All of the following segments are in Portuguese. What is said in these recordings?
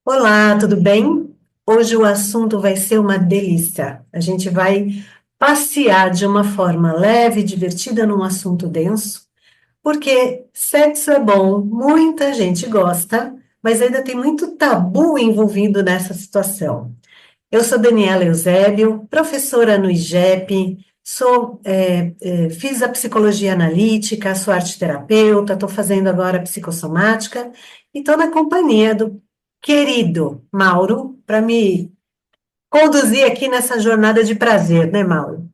Olá, tudo bem? Hoje o assunto vai ser uma delícia. A gente vai passear de uma forma leve e divertida num assunto denso, porque sexo é bom, muita gente gosta, mas ainda tem muito tabu envolvido nessa situação. Eu sou Daniela Eusébio, professora no IGEP, fiz a psicologia analítica, sou arteterapeuta, estou fazendo agora psicossomática e estou na companhia do querido Mauro para me conduzir aqui nessa jornada de prazer, né, Mauro?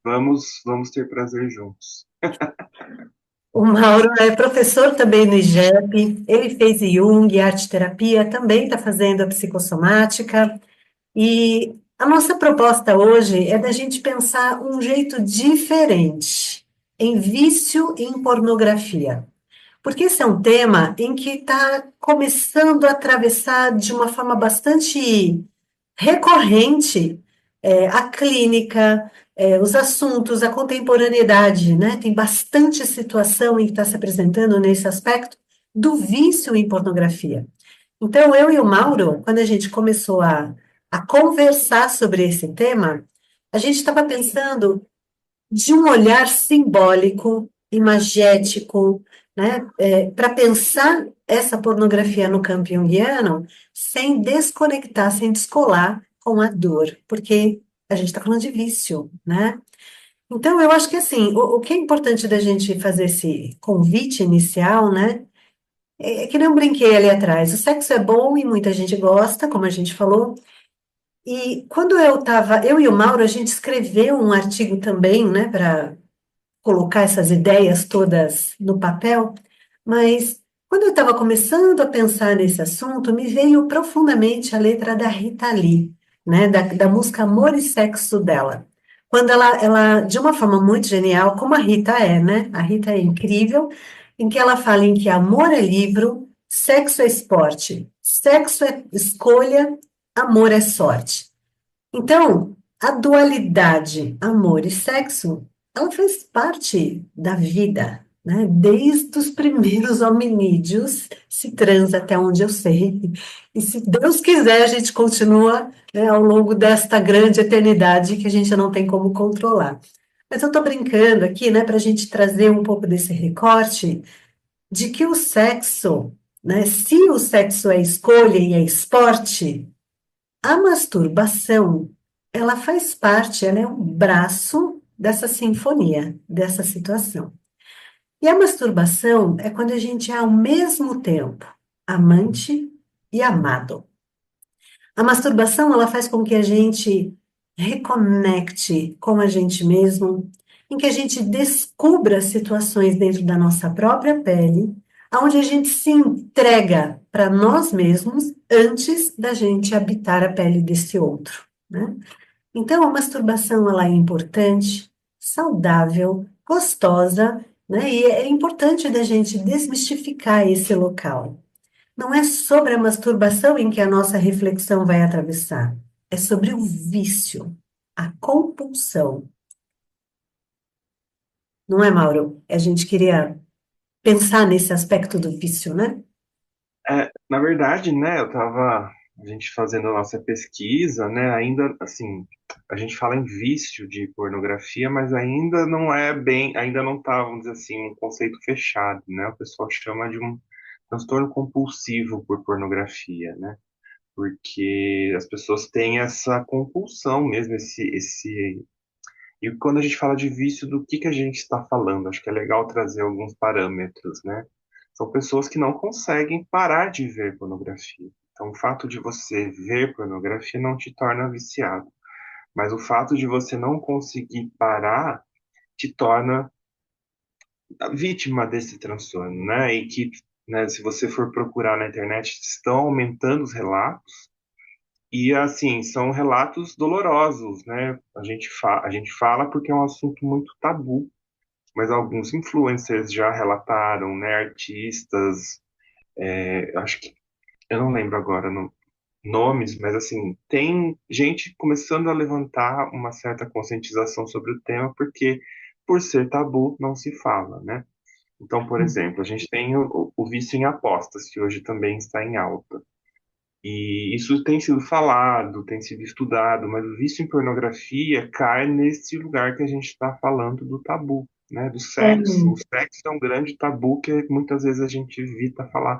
Vamos ter prazer juntos. O Mauro é professor também no IGEP, ele fez Jung, arte terapia, também está fazendo a psicossomática. E a nossa proposta hoje é da gente pensar um jeito diferente em vício e em pornografia. Porque esse é um tema em que está começando a atravessar de uma forma bastante recorrente a clínica, os assuntos, a contemporaneidade, né? Tem bastante situação em que está se apresentando nesse aspecto do vício em pornografia. Então, eu e o Mauro, quando a gente começou a conversar sobre esse tema, a gente estava pensando de um olhar simbólico, imagético, né, para pensar essa pornografia no campo junguiano sem desconectar, sem descolar com a dor, porque a gente está falando de vício, né? Então, eu acho que assim, o que é importante da gente fazer esse convite inicial, né? É que nem eu brinquei ali atrás. O sexo é bom e muita gente gosta, como a gente falou. E quando eu e o Mauro, a gente escreveu um artigo também, né, para colocar essas ideias todas no papel. Mas quando eu estava começando a pensar nesse assunto, me veio profundamente a letra da Rita Lee, né, da música Amor e Sexo dela. Quando ela, de uma forma muito genial, como a Rita é, né? A Rita é incrível, em que ela fala em que amor é livro, sexo é esporte, sexo é escolha, amor é sorte. Então, a dualidade amor e sexo, ela faz parte da vida, né? Desde os primeiros hominídeos se transa até onde eu sei. E se Deus quiser, a gente continua, né, ao longo desta grande eternidade que a gente não tem como controlar. Mas eu estou brincando aqui, né, para a gente trazer um pouco desse recorte de que o sexo, né, se o sexo é escolha e é esporte, a masturbação, ela faz parte, ela é um braço dessa sinfonia, dessa situação. E a masturbação é quando a gente é ao mesmo tempo amante e amado. A masturbação, ela faz com que a gente reconecte com a gente mesmo, em que a gente descubra situações dentro da nossa própria pele, onde a gente se entrega para nós mesmos antes da gente habitar a pele desse outro, né? Então, a masturbação, ela é importante, saudável, gostosa, né? E é importante da gente desmistificar esse local. Não é sobre a masturbação em que a nossa reflexão vai atravessar, é sobre o vício, a compulsão. Não é, Mauro? A gente queria pensar nesse aspecto do vício, né? Na verdade, né, a gente fazendo a nossa pesquisa, né, ainda, assim, a gente fala em vício de pornografia, mas ainda não é bem, ainda não tá, vamos dizer assim, um conceito fechado, né, o pessoal chama de um transtorno compulsivo por pornografia, né, porque as pessoas têm essa compulsão mesmo, e quando a gente fala de vício, do que a gente está falando? Acho que é legal trazer alguns parâmetros, né? São pessoas que não conseguem parar de ver pornografia. Então, o fato de você ver pornografia não te torna viciado, mas o fato de você não conseguir parar te torna a vítima desse transtorno, né? E que, né, se você for procurar na internet, estão aumentando os relatos. E assim, são relatos dolorosos, né? A gente fala porque é um assunto muito tabu, mas alguns influencers já relataram, né? Artistas, acho que eu não lembro agora nomes, mas assim, tem gente começando a levantar uma certa conscientização sobre o tema, porque por ser tabu não se fala, né? Então, por exemplo, a gente tem o vício em apostas, que hoje também está em alta. E isso tem sido falado, tem sido estudado, mas o vício em pornografia cai nesse lugar que a gente está falando do tabu, né? Do É, sexo. O sexo é um grande tabu que muitas vezes a gente evita falar.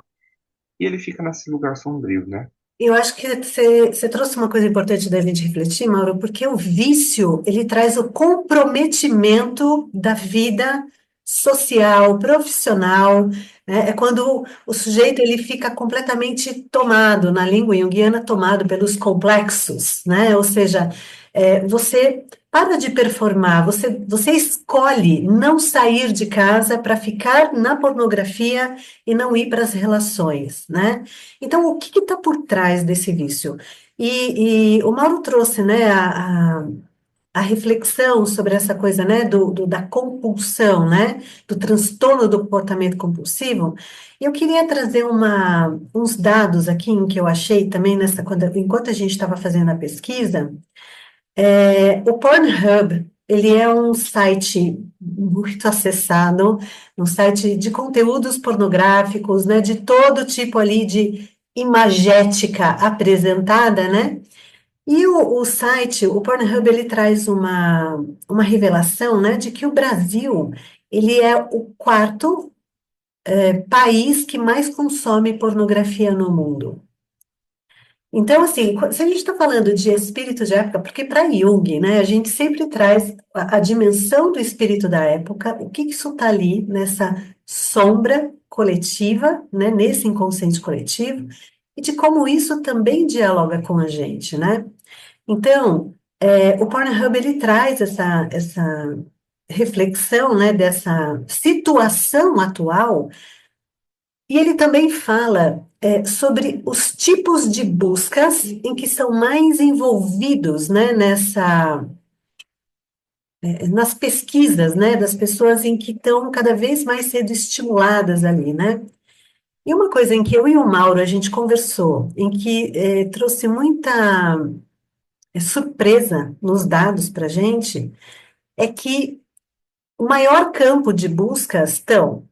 E ele fica nesse lugar sombrio, né? eu acho que você trouxe uma coisa importante da gente refletir, Mauro, porque o vício, ele traz o comprometimento da vida social, profissional, né? É quando o sujeito ele fica completamente tomado, na língua junguiana, tomado pelos complexos, né? Ou seja, você para de performar, você escolhe não sair de casa para ficar na pornografia e não ir para as relações, né? Então, o que está por trás desse vício? E o Mauro trouxe, né, a reflexão sobre essa coisa, né, da compulsão, né, do transtorno do comportamento compulsivo. E eu queria trazer uns dados aqui em que eu achei também enquanto a gente estava fazendo a pesquisa. O Pornhub, ele é um site muito acessado, um site de conteúdos pornográficos, né, de todo tipo ali de imagética apresentada, né? E o site, o Pornhub, ele traz uma revelação, né, de que o Brasil, ele é o quarto país que mais consome pornografia no mundo. Então, assim, se a gente está falando de espírito de época, porque para Jung, né, a gente sempre traz a dimensão do espírito da época, o que que isso está ali nessa sombra coletiva, né, nesse inconsciente coletivo, e de como isso também dialoga com a gente, né? Então, o Pornhub, ele traz essa reflexão, né, dessa situação atual, e ele também fala sobre os tipos de buscas em que são mais envolvidos, né, nas pesquisas, né, das pessoas em que estão cada vez mais sendo estimuladas ali, né? E uma coisa em que eu e o Mauro a gente conversou, em que trouxe muita surpresa nos dados para a gente, é que o maior campo de buscas estão.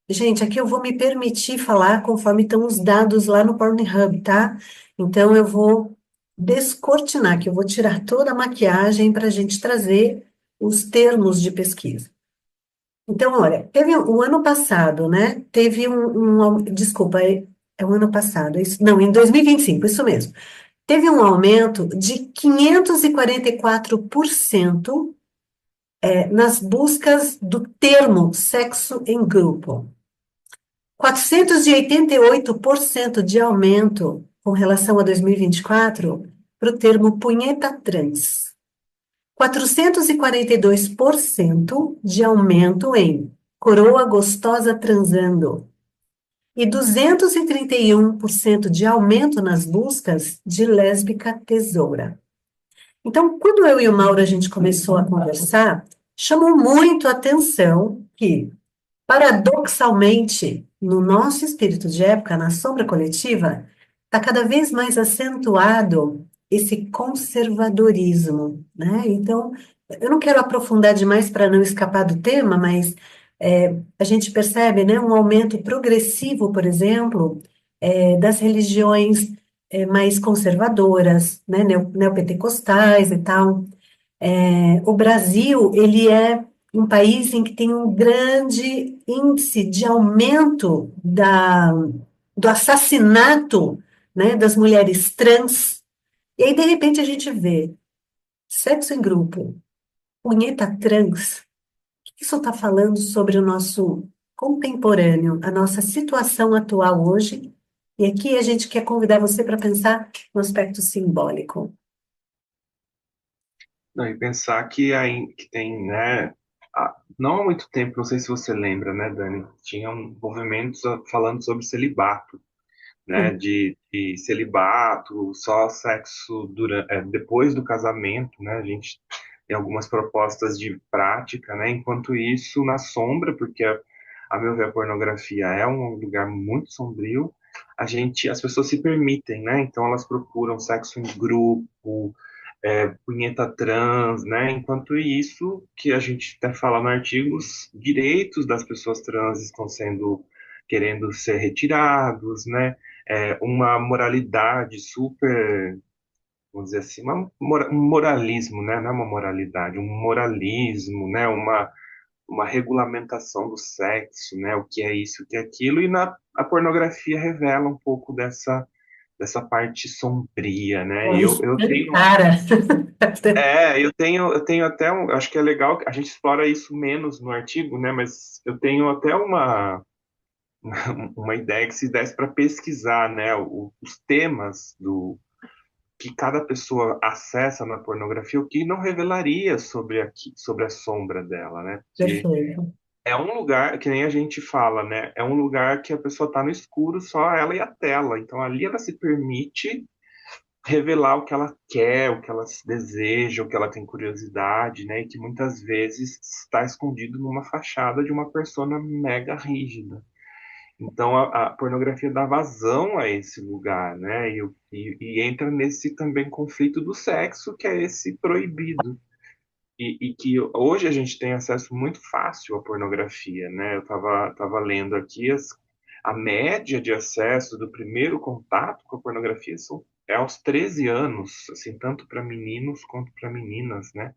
Gente, aqui eu vou me permitir falar conforme estão os dados lá no Pornhub, tá? Então eu vou descortinar, que eu vou tirar toda a maquiagem para a gente trazer os termos de pesquisa. Então, olha, teve o ano passado, né? Teve desculpa, é o ano passado, não, em 2025, isso mesmo. Teve um aumento de 544% nas buscas do termo sexo em grupo. 488% de aumento com relação a 2024 para o termo punheta trans. 442% de aumento em coroa gostosa transando. E 231% de aumento nas buscas de lésbica tesoura. Então, quando eu e o Mauro a gente começou a conversar, chamou muito a atenção que, paradoxalmente, no nosso espírito de época, na sombra coletiva, está cada vez mais acentuado esse conservadorismo, né? Então, eu não quero aprofundar demais para não escapar do tema, mas a gente percebe, né, um aumento progressivo, por exemplo, das religiões mais conservadoras, né, neopentecostais e tal. O Brasil, ele é um país em que tem um grande índice de aumento do assassinato, né, das mulheres trans. E aí, de repente, a gente vê sexo em grupo, punheta trans. O que isso está falando sobre o nosso contemporâneo, a nossa situação atual hoje? E aqui a gente quer convidar você para pensar no aspecto simbólico. Não, e pensar que tem, né, não há muito tempo, não sei se você lembra, né, Dani, tinham movimentos falando sobre celibato, né, de celibato, só sexo depois do casamento, né, a gente tem algumas propostas de prática, né, enquanto isso, na sombra, porque a meu ver a pornografia é um lugar muito sombrio, as pessoas se permitem, né, então elas procuram sexo em grupo, punheta trans, né? Enquanto isso, que a gente até fala no artigo, os direitos das pessoas trans estão sendo querendo ser retirados, né? uma moralidade super, vamos dizer assim, um moralismo, né? Não é uma moralidade, um moralismo, né? Uma regulamentação do sexo, né? O que é isso, o que é aquilo, e a pornografia revela um pouco dessa parte sombria, né? Ela Eu tenho, escancara. eu tenho até acho que é legal, a gente explora isso menos no artigo, né? Mas eu tenho até uma ideia que se desse para pesquisar, né? Os temas do que cada pessoa acessa na pornografia, o que não revelaria sobre a sombra dela, né? Porque Perfeito. é um lugar, que nem a gente fala, né? É um lugar que a pessoa está no escuro, só ela e a tela. Então ali ela se permite revelar o que ela quer, o que ela deseja, o que ela tem curiosidade, né? E que muitas vezes está escondido numa fachada de uma persona mega rígida. Então a pornografia dá vazão a esse lugar, né? E entra nesse também conflito do sexo, que é esse proibido. E que hoje a gente tem acesso muito fácil à pornografia, né? Eu tava lendo aqui a média de acesso do primeiro contato com a pornografia é aos 13 anos, assim, tanto para meninos quanto para meninas, né?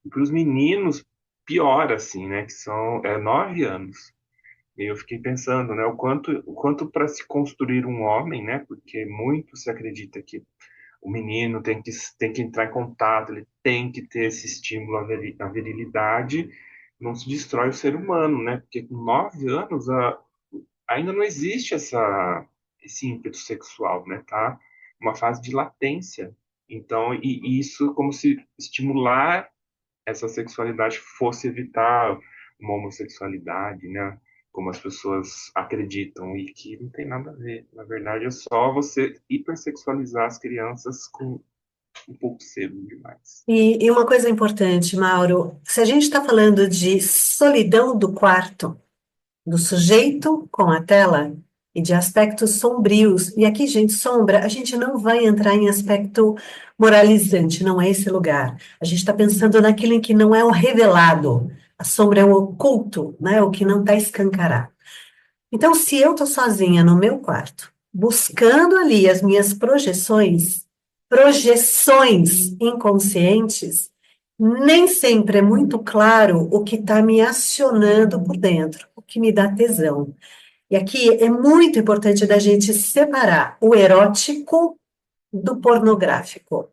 E para os meninos, pior, assim, né? Que são 9 anos. E eu fiquei pensando, né? O quanto para se construir um homem, né? Porque muito se acredita que o menino tem que entrar em contato, ele tem que ter esse estímulo à virilidade, não se destrói o ser humano, né? Porque com 9 anos ainda não existe esse ímpeto sexual, né? Tá? Uma fase de latência. Então, e isso como se estimular essa sexualidade fosse evitar uma homossexualidade, né? Como as pessoas acreditam, e que não tem nada a ver. Na verdade, é só você hipersexualizar as crianças com um pouco cedo demais. E uma coisa importante, Mauro, se a gente está falando de solidão do quarto, do sujeito com a tela e de aspectos sombrios. E aqui, gente, sombra, a gente não vai entrar em aspecto moralizante, não é esse lugar. A gente está pensando naquilo em que não é o revelado. A sombra é o oculto, né? O que não está escancarado. Então, se eu estou sozinha no meu quarto, buscando ali as minhas projeções inconscientes, nem sempre é muito claro o que está me acionando por dentro, o que me dá tesão. E aqui é muito importante da gente separar o erótico do pornográfico.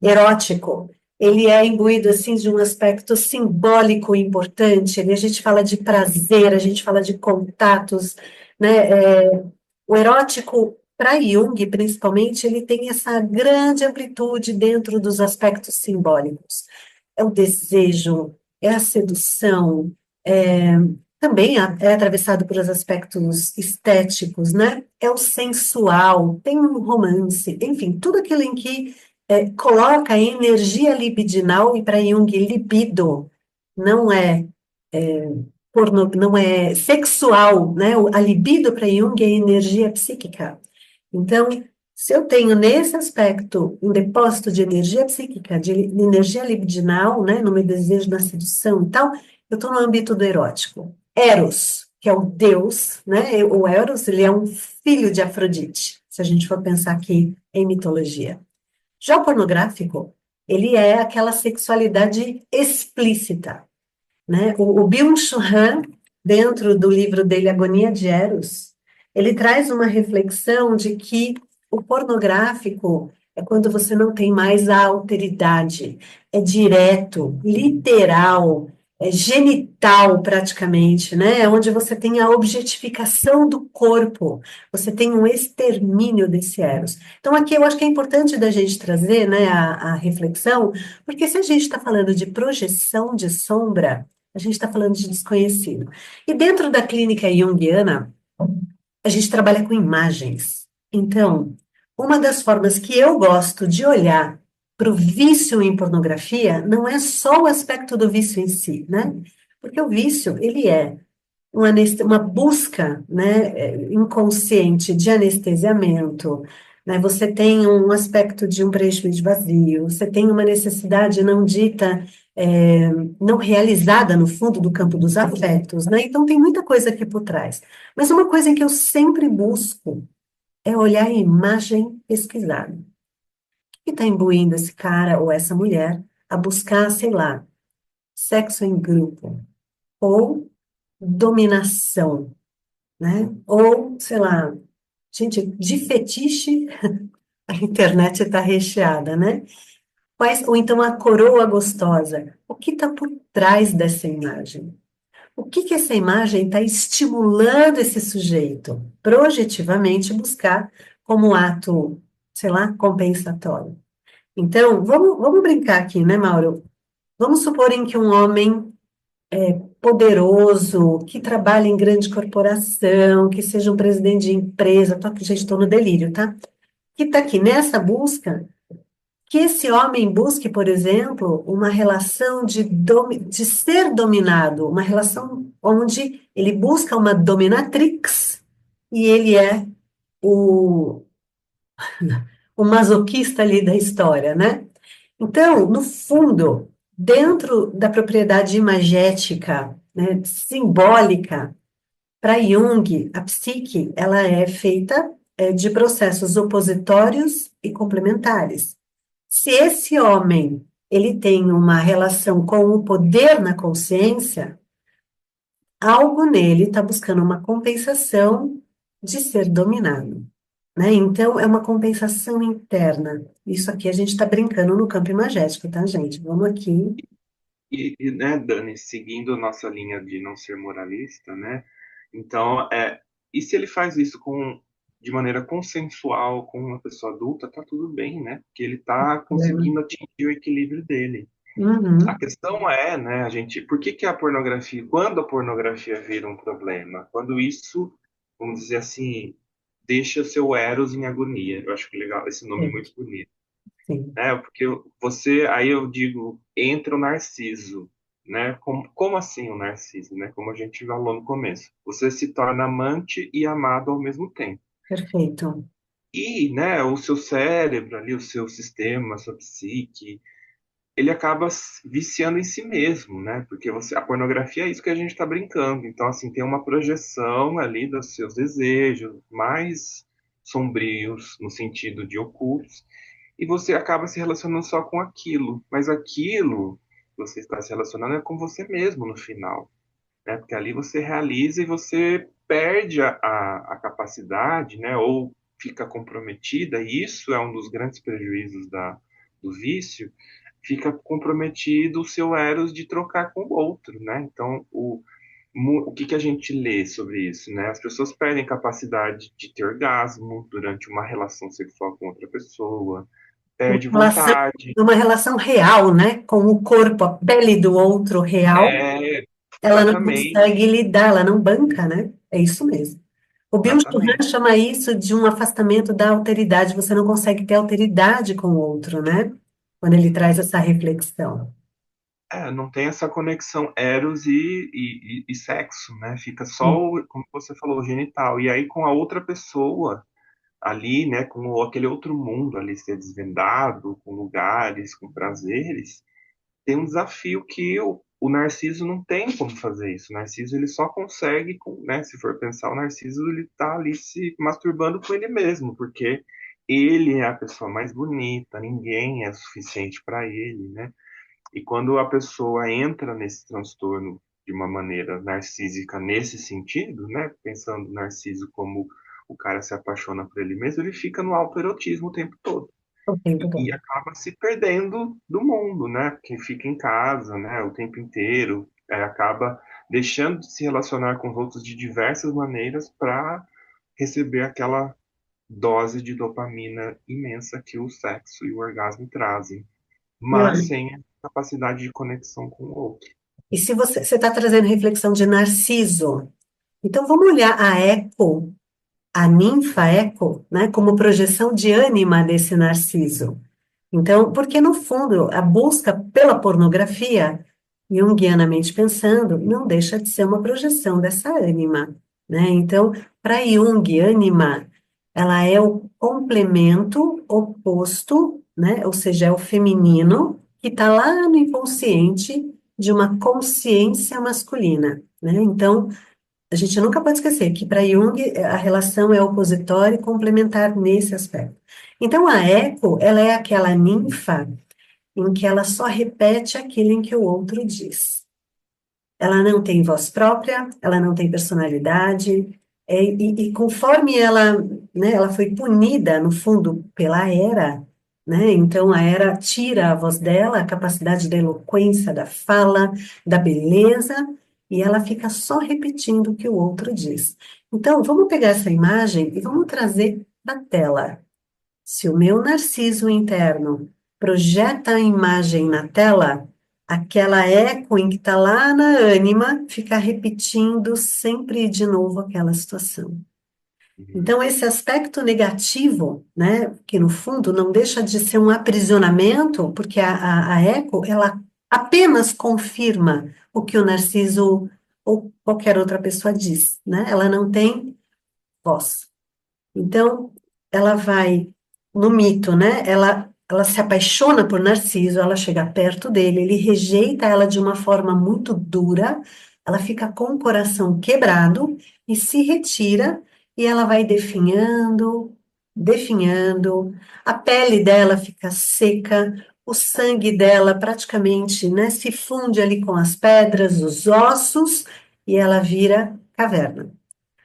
Erótico, ele é imbuído assim de um aspecto simbólico importante. A gente fala de prazer, a gente fala de contatos, né? O erótico, para Jung, principalmente, ele tem essa grande amplitude dentro dos aspectos simbólicos. É o desejo, é a sedução, é, também é atravessado por aspectos estéticos, né? É o sensual, tem um romance, enfim, tudo aquilo em que coloca a energia libidinal, e para Jung, libido não é não é sexual, né? A libido para Jung é energia psíquica. Então, se eu tenho nesse aspecto um depósito de energia psíquica, de energia libidinal, né, no meu desejo, na sedução e tal, eu estou no âmbito do erótico. Eros, que é o deus, né? O Eros, ele é um filho de Afrodite, se a gente for pensar aqui em mitologia. Já o pornográfico, ele é aquela sexualidade explícita, né? O Byung-Chul Han, dentro do livro dele Agonia de Eros, ele traz uma reflexão de que o pornográfico é quando você não tem mais a alteridade, é direto, literal, é genital praticamente, né? É onde você tem a objetificação do corpo, você tem um extermínio desse Eros. Então aqui eu acho que é importante da gente trazer, né, a reflexão, porque se a gente está falando de projeção de sombra, a gente está falando de desconhecido. E dentro da clínica junguiana, a gente trabalha com imagens. Então, uma das formas que eu gosto de olhar para o vício em pornografia não é só o aspecto do vício em si, né? Porque o vício, ele é uma busca, né, inconsciente de anestesiamento, né? Você tem um aspecto de um preenchimento de vazio, você tem uma necessidade não dita, não realizada no fundo do campo dos afetos, né? Então tem muita coisa aqui por trás. Mas uma coisa que eu sempre busco é olhar a imagem pesquisada. Que está imbuindo esse cara ou essa mulher a buscar, sei lá, sexo em grupo, ou dominação, né? Ou, sei lá, gente, de fetiche, a internet está recheada, né? Ou então a coroa gostosa. O que está por trás dessa imagem? O que que essa imagem está estimulando esse sujeito? Projetivamente buscar como ato, sei lá, compensatório. Então, vamos brincar aqui, né, Mauro? Vamos supor em que um homem poderoso, que trabalha em grande corporação, que seja um presidente de empresa, tô aqui, gente, estou no delírio, tá? Que está aqui nessa busca, que esse homem busque, por exemplo, uma relação de ser dominado, uma relação onde ele busca uma dominatrix e ele é o, o masoquista ali da história, né? Então, no fundo, dentro da propriedade imagética, né, simbólica, para Jung, a psique, ela é feita de processos opositórios e complementares. Se esse homem, ele tem uma relação com o poder na consciência, algo nele está buscando uma compensação de ser dominado, né? Então, é uma compensação interna. Isso aqui a gente está brincando no campo imagético, tá, gente? Vamos aqui. Né, Dani, seguindo nossa linha de não ser moralista, né? Então, e se ele faz isso de maneira consensual com uma pessoa adulta, tá tudo bem, né? Porque ele tá conseguindo atingir o equilíbrio dele. A Uhum, questão é, né, por que que a pornografia, quando a pornografia vira um problema? Quando isso, vamos dizer assim, deixa seu Eros em agonia. Eu acho que legal, esse nome é é, muito bonito, sim, né? Porque você, aí eu digo, entra o narciso, né? Como assim o narciso, né? Como a gente falou no começo. Você se torna amante e amado ao mesmo tempo. perfeito. E, né, o seu cérebro ali, o seu sistema, a sua psique, ele acaba viciando em si mesmo, né? Porque a pornografia é isso que a gente está brincando. Então, assim, tem uma projeção ali dos seus desejos mais sombrios, no sentido de ocultos, e você acaba se relacionando só com aquilo. Mas aquilo que você está se relacionando é com você mesmo no final, né? Porque ali você realiza e você perde a capacidade, né? Ou fica comprometida, e isso é um dos grandes prejuízos do vício, fica comprometido o seu eros de trocar com o outro, né? Então, o que que a gente lê sobre isso, né? As pessoas perdem capacidade de ter orgasmo durante uma relação sexual com outra pessoa, Uma perde relação, vontade. uma relação real, né? Com o corpo, a pele do outro real, É, ela não exatamente, consegue lidar, ela não banca, né? É isso mesmo. O Byung-Chul Han exatamente. chama isso de um afastamento da alteridade. Você não consegue ter alteridade com o outro, né? Quando ele traz essa reflexão. Não tem essa conexão eros e sexo, né? Fica só, Sim. como você falou, o genital. E aí com a outra pessoa ali, né? Com aquele outro mundo ali ser desvendado, com lugares, com prazeres, tem um desafio que o Narciso não tem como fazer isso. O Narciso ele só consegue, né? Se for pensar, o Narciso ele tá ali se masturbando com ele mesmo, porque ele é a pessoa mais bonita, ninguém é suficiente para ele, né? E quando a pessoa entra nesse transtorno de uma maneira narcísica nesse sentido, né, pensando o Narciso como o cara se apaixona por ele mesmo, ele fica no autoerotismo o tempo todo O tempo e todo. acaba se perdendo do mundo, né? Porque fica em casa, né, o tempo inteiro, acaba deixando de se relacionar com os outros de diversas maneiras para receber aquela dose de dopamina imensa que o sexo e o orgasmo trazem, mas Não. sem a capacidade de conexão com o outro. E se você está trazendo reflexão de Narciso, então vamos olhar a Eco, a ninfa Eco, né, como projeção de ânima desse Narciso. Então, porque no fundo, a busca pela pornografia, junguianamente pensando, não deixa de ser uma projeção dessa ânima, né? Então, para Jung, ânima, ela é o complemento oposto, né? Ou seja, é o feminino que está lá no inconsciente de uma consciência masculina, né? Então, A gente nunca pode esquecer que para Jung a relação é opositória e complementar nesse aspecto. Então a eco, ela é aquela ninfa em que ela só repete aquilo em que o outro diz. Ela não tem voz própria, ela não tem personalidade, e conforme ela, né, ela foi punida, no fundo, pela Hera, né, então a Hera tira a voz dela, a capacidade da eloquência, da fala, da beleza, e ela fica só repetindo o que o outro diz. Então, vamos pegar essa imagem e vamos trazer para a tela. Se o meu narciso interno projeta a imagem na tela, aquela eco em que está lá na ânima fica repetindo sempre de novo aquela situação. Uhum. Então, esse aspecto negativo, né, que no fundo não deixa de ser um aprisionamento, porque a eco, ela apenas confirma o que o narciso ou qualquer outra pessoa diz, né? Ela não tem voz. Então, ela vai no mito, né? Ela se apaixona por Narciso, ela chega perto dele, ele rejeita ela de uma forma muito dura, ela fica com o coração quebrado e se retira, e ela vai definhando, definhando, a pele dela fica seca, o sangue dela praticamente, né, se funde ali com as pedras, os ossos, e ela vira caverna,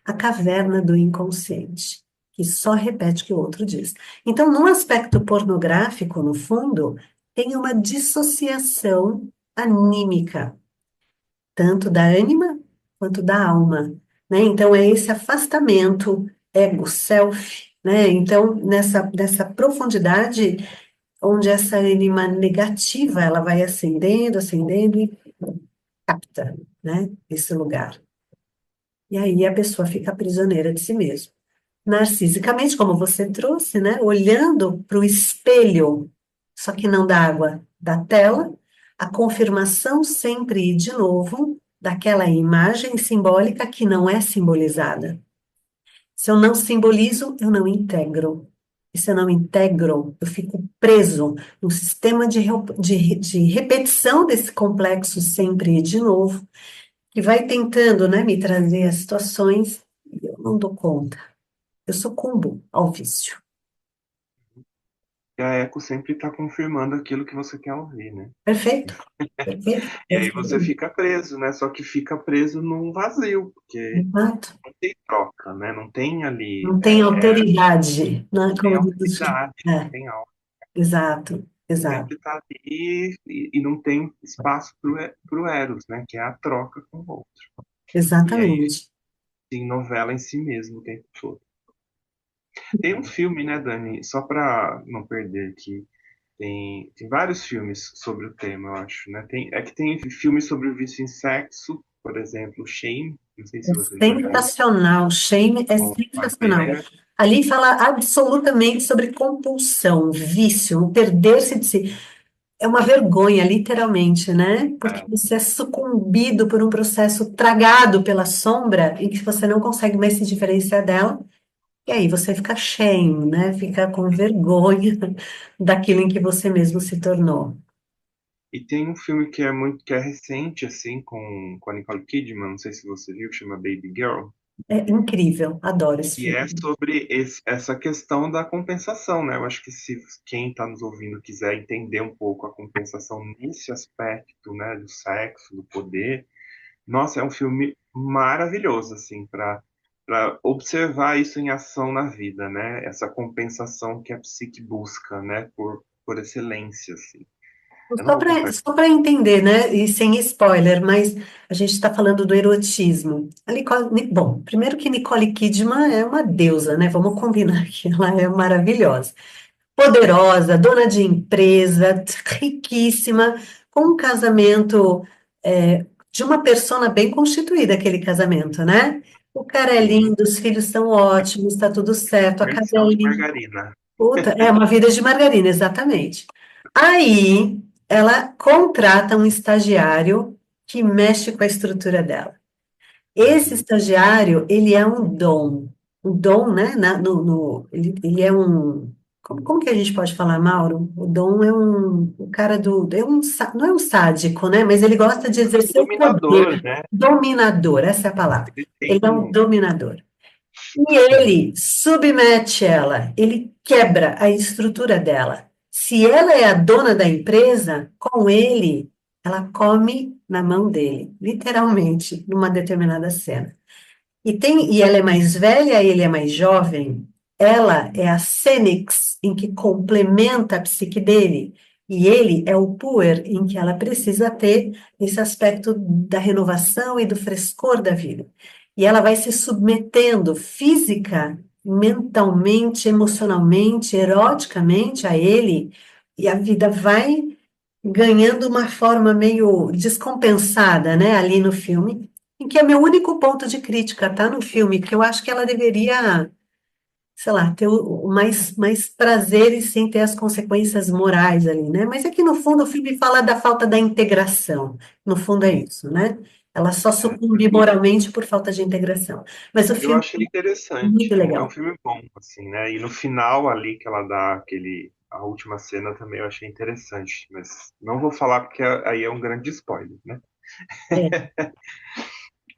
a caverna do inconsciente, que só repete o que o outro diz. Então, no aspecto pornográfico, no fundo, tem uma dissociação anímica, tanto da ânima quanto da alma, né? Então, é esse afastamento ego-self, né? Então, nessa profundidade, onde essa ânima negativa, ela vai ascendendo, ascendendo e capta, né? Esse lugar. E aí a pessoa fica prisioneira de si mesma. Narcisicamente, como você trouxe, né? Olhando para o espelho, só que não da água, da tela, a confirmação sempre e de novo daquela imagem simbólica que não é simbolizada. Se eu não simbolizo, eu não integro. E se eu não integro, eu fico preso no sistema de repetição desse complexo sempre e de novo, que vai tentando, né, me trazer as situações e eu não dou conta. Eu sucumbo ao vício. E a eco sempre está confirmando aquilo que você quer ouvir, né? Perfeito? Perfeito? E aí você Perfeito. fica preso, né? Só que fica preso num vazio, porque Exato. não tem troca, né? Não tem ali, Não tem alteridade, né? tem Como diz o Chico. autoridade, não É, tem algo. exato, exato. Sempre está ali e não tem espaço para o Eros, né? Que é a troca com o outro. E aí Exatamente. tem novela em si mesmo o tempo todo. Tem um filme, né, Dani? Só para não perder aqui. Tem vários filmes sobre o tema, eu acho, né? É que tem filmes sobre o vício em sexo, por exemplo, Shame, não sei É se você já viu, sensacional. Shame é com sensacional. McGregor. Ali fala absolutamente sobre compulsão, vício, um perder-se de si. É uma vergonha, literalmente, né? Porque É, você é sucumbido por um processo tragado pela sombra em que você não consegue mais se diferenciar dela. E aí você fica shame, né? Fica com vergonha daquilo em que você mesmo se tornou. e tem um filme que é recente, assim, com a Nicole Kidman, não sei se você viu, chama Baby Girl. É incrível, adoro esse E é filme. sobre essa questão da compensação, né? Eu acho que se quem está nos ouvindo quiser entender um pouco a compensação nesse aspecto, né, do sexo, do poder, nossa, é um filme maravilhoso, assim, para observar isso em ação na vida, né? Essa compensação que a psique busca, né, por excelência, assim. Eu não Só vou para contar. só para entender, né? E sem spoiler, mas a gente está falando do erotismo. Bom, primeiro que Nicole Kidman é uma deusa, né? Vamos combinar que ela é maravilhosa. Poderosa, dona de empresa, riquíssima, com um casamento de uma persona bem constituída, aquele casamento, né? O cara é Sim, lindo, os filhos são ótimos, está tudo certo, a casa é comercial de linda. margarina. Puta, é uma vida de margarina, exatamente. Aí ela contrata um estagiário que mexe com a estrutura dela. Esse Uhum. estagiário, ele é um dom, né? Ele é um. como que a gente pode falar, Mauro? O Dom é o cara não é um sádico, né? Mas ele gosta de exercer o Dominador, poder. né? Dominador, essa é a palavra. Ele Ele tem é um um. dominador. E ele submete ela, ele quebra a estrutura dela. Se ela é a dona da empresa, com ele, ela come na mão dele, literalmente, numa determinada cena. E ela é mais velha, ele é mais jovem. Ela é a fênix em que complementa a psique dele. E ele é o puer em que ela precisa ter esse aspecto da renovação e do frescor da vida. E ela vai se submetendo física, mentalmente, emocionalmente, eroticamente a ele, e a vida vai ganhando uma forma meio descompensada, né, ali no filme, em que é meu único ponto de crítica, tá, no filme, que eu acho que ela deveria, sei lá, ter mais prazeres sem ter as consequências morais ali, né? Mas é que no fundo o filme fala da falta da integração, no fundo é isso, né? Ela só sucumbe moralmente por falta de integração. Mas o Eu filme achei é muito interessante. É um legal. filme bom, assim, né? E no final ali que ela dá a última cena também eu achei interessante. Mas não vou falar porque aí é um grande spoiler, né? É,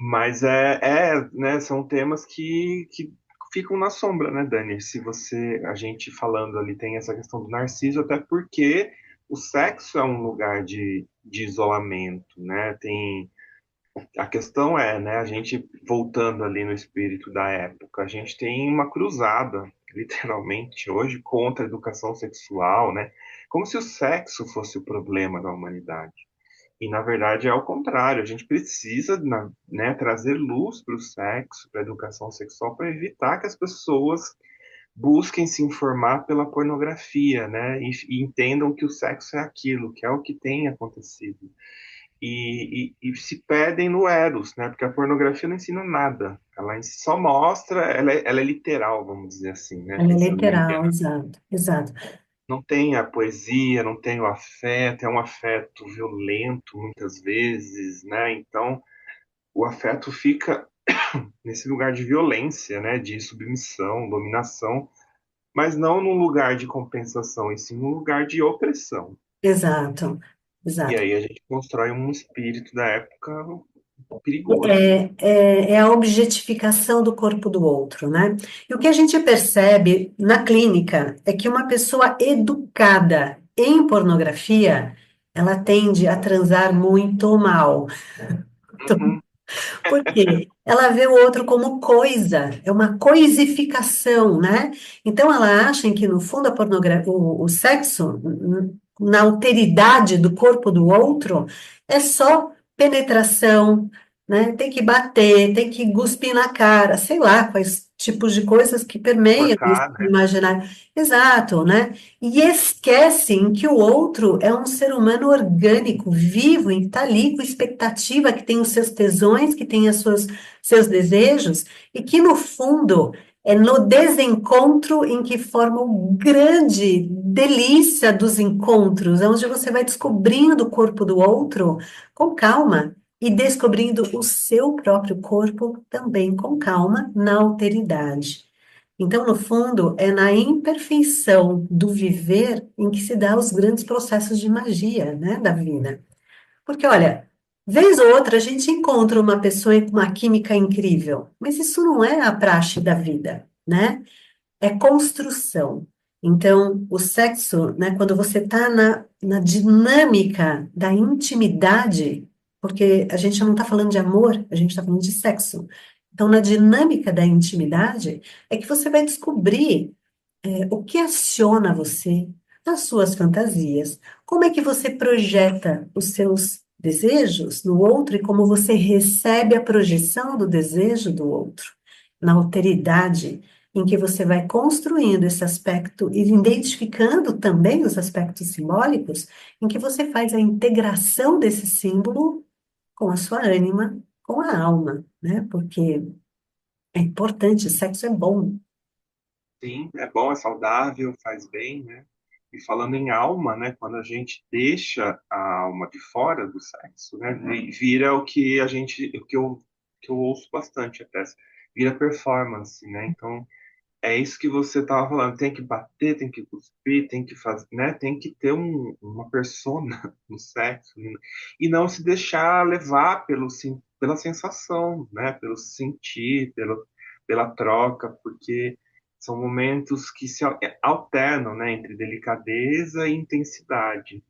Mas né? São temas que ficam na sombra, né, Dani? Se a gente falando ali tem essa questão do narciso, até porque o sexo é um lugar de isolamento, né? A questão é, né, a gente voltando ali no espírito da época, a gente tem uma cruzada, literalmente, hoje contra a educação sexual, né? Como se o sexo fosse o problema da humanidade. E na verdade é ao contrário, a gente precisa, né, trazer luz para o sexo, para a educação sexual, para evitar que as pessoas busquem se informar pela pornografia, né, e entendam que o sexo é aquilo, que é o que tem acontecido e se perdem no Eros, né? Porque a pornografia não ensina nada. Ela só mostra, ela é literal, vamos dizer assim, né? ela é Pensando bem. literal, exato, exato. Não tem a poesia, não tem o afeto, é um afeto violento muitas vezes, né? Então, o afeto fica nesse lugar de violência, né? De submissão, dominação, mas não num lugar de compensação, e sim num lugar de opressão. Exato, E exato. aí a gente constrói um espírito da época perigoso, né? É a objetificação do corpo do outro, né? E o que a gente percebe na clínica é que uma pessoa educada em pornografia, ela tende a transar muito mal. Uhum. Por quê? Ela vê o outro como coisa, é uma coisificação, né? Então ela acha que no fundo a o sexo, na alteridade do corpo do outro, é só penetração, né? Tem que bater, tem que cuspir na cara, sei lá quais tipos de coisas que permeiam esse Enforcar, né? imaginário. Exato, né? E esquecem que o outro é um ser humano orgânico, vivo, e está ali com expectativa, que tem os seus tesões, que tem seus desejos, e que, no fundo, é no desencontro em que forma o grande delícia dos encontros, onde você vai descobrindo o corpo do outro com calma e descobrindo o seu próprio corpo também com calma, na alteridade. Então, no fundo, é na imperfeição do viver em que se dá os grandes processos de magia, né, da vida. Porque, olha, vez ou outra a gente encontra uma pessoa com uma química incrível, mas isso não é a praxe da vida, né? É construção. Então, o sexo, né, quando você está na dinâmica da intimidade, porque a gente não está falando de amor, a gente está falando de sexo. Então, na dinâmica da intimidade, é que você vai descobrir o que aciona você, as suas fantasias, como é que você projeta os seus desejos no outro e como você recebe a projeção do desejo do outro, na alteridade em que você vai construindo esse aspecto e identificando também os aspectos simbólicos, em que você faz a integração desse símbolo com a sua ânima, com a alma, né? Porque é importante, o sexo é bom. Sim, é bom, é saudável, faz bem, né? E falando em alma, né? Quando a gente deixa a alma de fora do sexo, né? Vira o que a gente, que eu ouço bastante até, vira performance, né? Então, é isso que você estava falando, tem que bater, tem que cuspir, tem que fazer, né? Tem que ter uma persona no sexo, né? E não se deixar levar pela sensação, né? Pelo sentir, pela troca, porque são momentos que se alternam, né? Entre delicadeza e intensidade.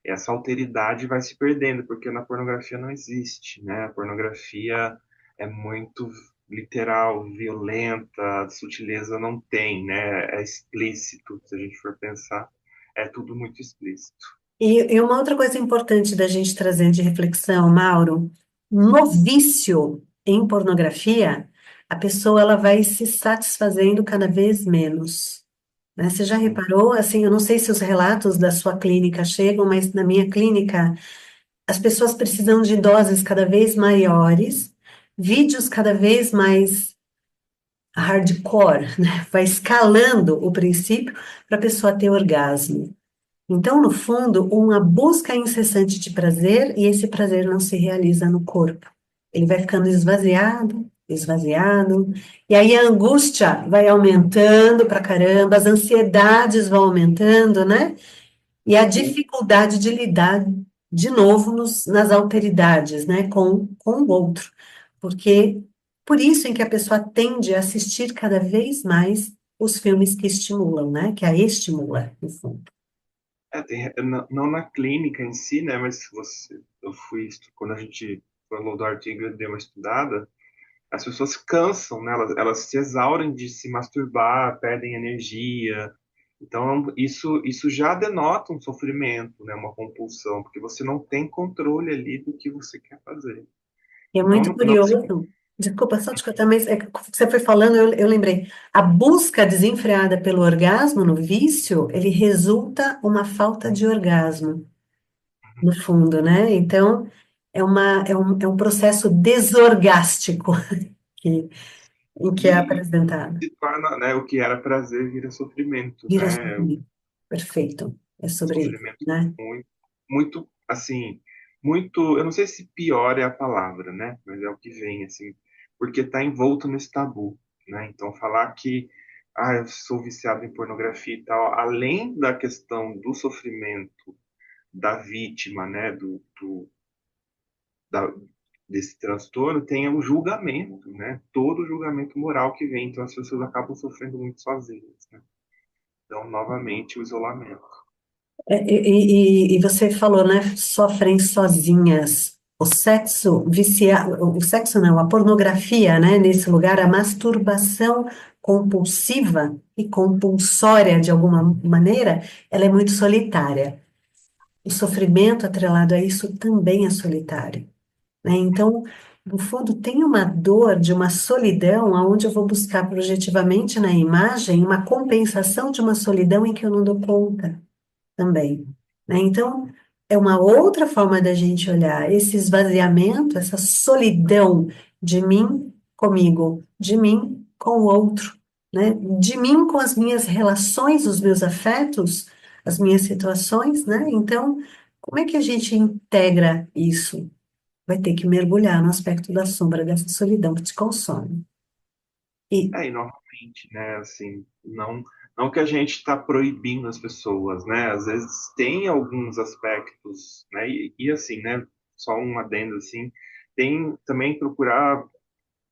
Essa alteridade vai se perdendo, porque na pornografia não existe, né? A pornografia é muito literal, violenta, a sutileza não tem, né? É explícito, se a gente for pensar, é tudo muito explícito. E uma outra coisa importante da gente trazer de reflexão, Mauro, no vício em pornografia, a pessoa ela vai se satisfazendo cada vez menos, né? Você já reparou, assim, eu não sei se os relatos da sua clínica chegam, mas na minha clínica, as pessoas precisam de doses cada vez maiores, vídeos cada vez mais hardcore, né? Vai escalando o princípio para a pessoa ter orgasmo. Então, no fundo, uma busca incessante de prazer e esse prazer não se realiza no corpo. Ele vai ficando esvaziado, esvaziado, e aí a angústia vai aumentando pra caramba, as ansiedades vão aumentando, né? E a dificuldade de lidar de novo nas alteridades, né, com o outro. Porque por isso em que a pessoa tende a assistir cada vez mais os filmes que estimulam, né, que a estimula, no fundo. Não na clínica em si, né? Mas se você, quando a gente falou do artigo, eu dei uma estudada. As pessoas cansam, né? Elas se exaurem de se masturbar, perdem energia. Então, isso já denota um sofrimento, né? Uma compulsão, porque você não tem controle ali do que você quer fazer. E é Então, muito curioso, desculpa só te cortar, mas é que você foi falando, eu lembrei, a busca desenfreada pelo orgasmo no vício, ele resulta uma falta de orgasmo, no fundo, né? Então, é um processo desorgástico que, em que é e apresentado. se torna, né? O que era prazer vira sofrimento, Vira né? sofrimento. Perfeito. É sobre isso, Sofrimento né? muito, muito, assim, muito, eu não sei se pior é a palavra, né? Mas é o que vem, assim, porque está envolto nesse tabu, né? Então, falar que, eu sou viciado em pornografia e tal, além da questão do sofrimento da vítima, né? Da, desse transtorno, tem um julgamento, né? Todo o julgamento moral que vem, então as pessoas acabam sofrendo muito sozinhas, né? Então, novamente, o isolamento. E você falou, né? Sofrem sozinhas. O sexo não, a pornografia, né? Nesse lugar, a masturbação compulsiva e compulsória, de alguma maneira, ela é muito solitária. O sofrimento atrelado a isso também é solitário, né? Então, no fundo, tem uma dor de uma solidão, onde eu vou buscar projetivamente na imagem uma compensação de uma solidão em que eu não dou conta também, né? Então, é uma outra forma da gente olhar esse esvaziamento, essa solidão de mim comigo, de mim com o outro, né? De mim com as minhas relações, os meus afetos, as minhas situações, né? Então, como é que a gente integra isso? Vai ter que mergulhar no aspecto da sombra dessa solidão que te consome. E E novamente, né, assim, não que a gente está proibindo as pessoas, né, às vezes tem alguns aspectos, né, e assim, né, só um adendo, assim, tem também procurar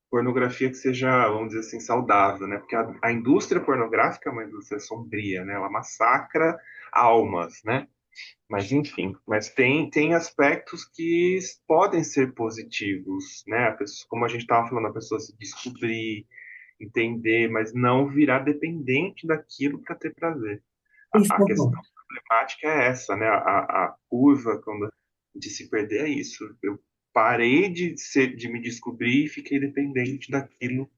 pornografia que seja, vamos dizer assim, saudável, né, porque a indústria pornográfica é uma indústria sombria, né, ela massacra almas, né, mas enfim, mas tem aspectos que podem ser positivos, né, como a gente estava falando, a pessoa se descobrir, entender, mas não virar dependente daquilo para ter prazer. isso A é bom. questão problemática é essa, né? A curva quando de se perder é isso. Eu parei de me descobrir e fiquei dependente daquilo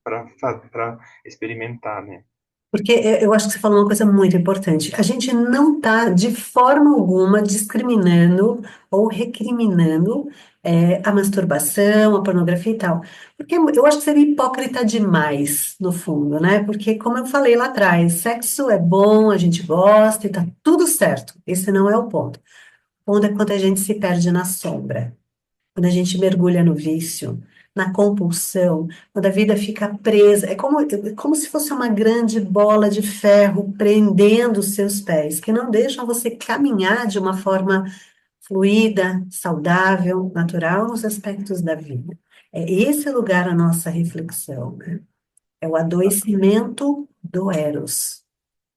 para experimentar, né? Porque eu acho que você falou uma coisa muito importante. A gente não está, de forma alguma, discriminando ou recriminando a masturbação, a pornografia e tal. Porque eu acho que seria hipócrita demais, no fundo, né? Porque, como eu falei lá atrás, sexo é bom, a gente gosta e tá tudo certo. Esse não é o ponto. O ponto é quando a gente se perde na sombra, quando a gente mergulha no vício, na compulsão, quando a vida fica presa, é como se fosse uma grande bola de ferro prendendo os seus pés, que não deixam você caminhar de uma forma fluida, saudável, natural nos aspectos da vida. É esse lugar a nossa reflexão, né? É o adoecimento do eros.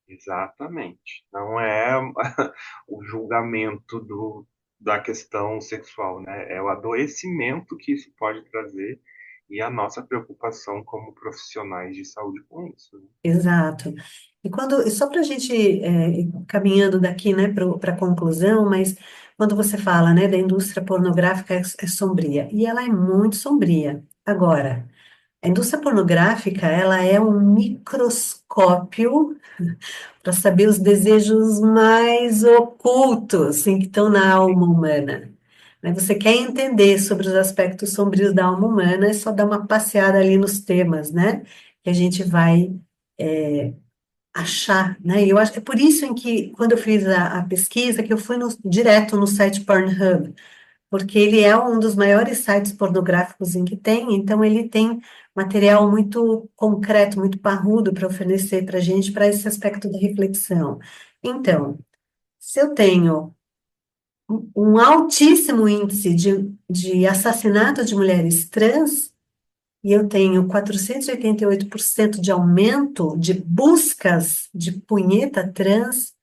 Exatamente. Não é o julgamento da questão sexual, né? É o adoecimento que isso pode trazer e a nossa preocupação como profissionais de saúde com isso, né? Exato. E só para a gente ir caminhando daqui, né, para a conclusão, mas quando você fala, né, da indústria pornográfica é sombria, e ela é muito sombria. Agora, a indústria pornográfica, ela é um microscópio para saber os desejos mais ocultos, assim, que estão na alma humana. Né, você quer entender sobre os aspectos sombrios da alma humana, é só dar uma passeada ali nos temas, né, que a gente vai achar, né? E eu acho que é por isso em que, quando eu fiz a pesquisa, que eu fui direto no site Pornhub, porque ele é um dos maiores sites pornográficos em que tem, então ele tem material muito concreto, muito parrudo para oferecer para a gente, para esse aspecto da reflexão. Então, se eu tenho um altíssimo índice de assassinato de mulheres trans, e eu tenho 488% de aumento de buscas de punheta trans, o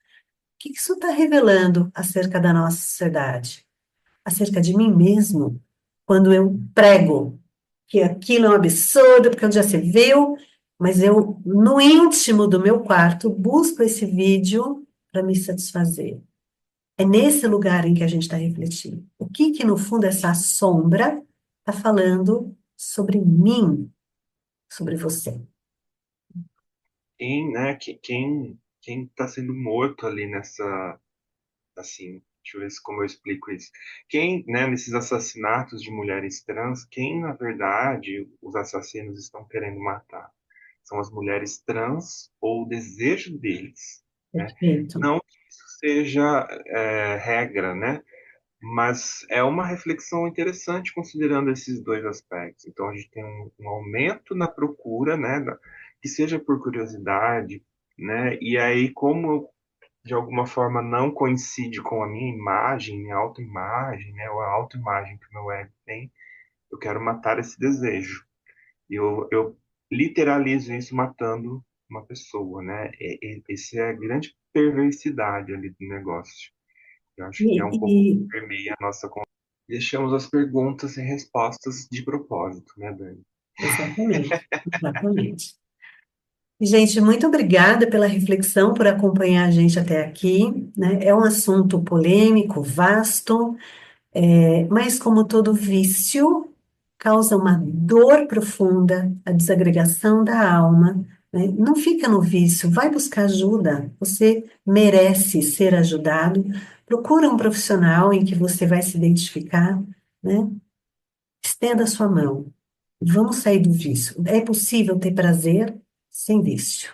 que isso está revelando acerca da nossa sociedade? Acerca de mim mesmo? Quando eu prego que aquilo é um absurdo, porque onde já se viu, mas eu, no íntimo do meu quarto, busco esse vídeo para me satisfazer. É nesse lugar em que a gente está refletindo. O que que, no fundo, essa sombra está falando sobre mim, sobre você? Quem está sendo morto ali nessa, assim, deixa eu ver como eu explico isso. Quem, né, nesses assassinatos de mulheres trans, quem, na verdade, os assassinos estão querendo matar? São as mulheres trans ou o desejo deles, né? Perfeito. Não que isso seja regra, né? Mas é uma reflexão interessante considerando esses dois aspectos. Então a gente tem um aumento na procura, né, que seja por curiosidade, né? E aí como de alguma forma não coincide com a minha imagem, minha autoimagem, né, ou a autoimagem que o meu ego tem, eu quero matar esse desejo. E eu literalizo isso matando uma pessoa, né? Essa é a grande perversidade ali do negócio. Eu acho que é um pouco que E permeia a nossa conversa. Deixamos as perguntas e respostas de propósito, né, Dani? exatamente, exatamente. Gente, muito obrigada pela reflexão, por acompanhar a gente até aqui, né? É um assunto polêmico, vasto, mas como todo vício, causa uma dor profunda, a desagregação da alma, né? Não fica no vício, vai buscar ajuda. Você merece ser ajudado. Procura um profissional em que você vai se identificar, né? Estenda a sua mão. Vamos sair do vício. É possível ter prazer sem vício.